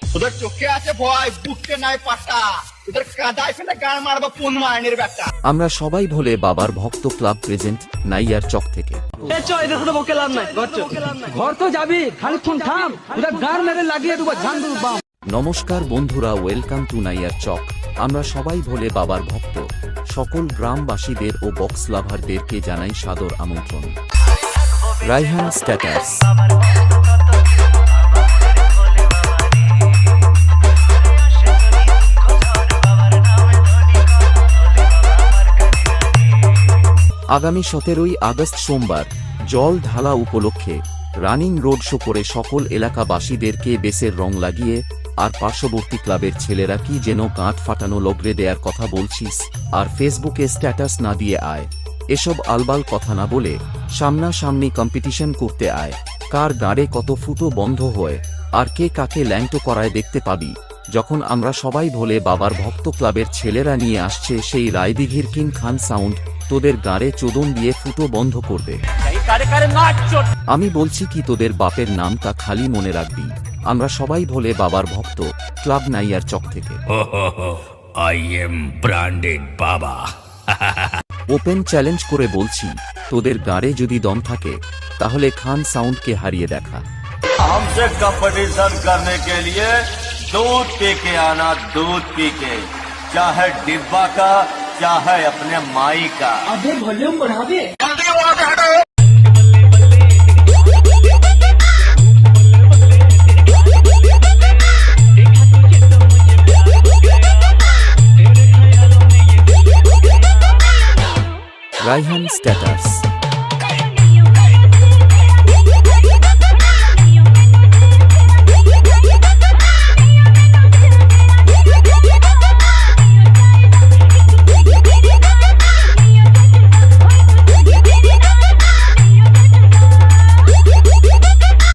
তোদের চোখে আছে ভয়, বুকতে নাই পাটা। তোদের কাদায় ফেলে গান মারবো কোন মায়নের ব্যাটা। আমরা সবাই ভোলে বাবার ভক্ত ক্লাব প্রেজেন্ট নাইয়ার চক থেকে। ঘর তো যাবি, খানিক্ষণ থাম, ওটা গার মেরে লাগিয়ে দেবো ঝান্ডুর বাম। নমস্কার বন্ধুরা, ওয়েলকাম টু নাইয়ার চক। আমরা সবাই ভোলে বাবার ভক্ত সকল গ্রামবাসীদের ও বক্স লাভারদেরকে জানাই সাদর আমন্ত্রণ। রায়হান স্ট্যাটাস। আগামী 17ই আগস্ট সোমবার জল ঢালা উপলক্ষে রানিং রোড শো করে সকল এলাকাবাসীদেরকে বেসের রং লাগিয়ে আর পার্শ্ববর্তী ক্লাবের ছেলেরা কি যেন গাঁট ফাটানো লগড়ে দেয়ার কথা বলছিস আর ফেসবুকে স্ট্যাটাস না দিয়ে আয়, এসব আলবাল কথা না বলে সামনাসামনি কম্পিটিশন করতে আয়। কার গাড়ে কত ফুটো বন্ধ হয় আর কে কাকে ল্যাংটো করায় দেখতে পাবি। যখন আমরা সবাই ভোলে বাবার ভক্ত ক্লাবের ছেলেরা নিয়ে আসছে সেই রায়দিঘির কিং খান সাউন্ড, তোদের গাড়ে চোদন দিয়ে ফুটো বন্ধ করবে। আমি বলছি কি, তোদের বাপের নামটা খালি মনে রাখবি। আমরা সবাই ভোলে বাবার ভক্ত ক্লাব নাইয়ার চক থেকে। I am branded বাবা। ওপেন চ্যালেঞ্জ করে বলছি, তোদের গাড়ে যদি দম থাকে তাহলে খান সাউন্ডকে হারিয়ে দেখা। हमसे कंपटीशन करने के लिए दूध पी के आना, दूध पी के, चाहे डिब्बा का चाहे अपने माई का। अबे वॉल्यूम बढ़ा दे। রায়হান স্ট্যাটাস।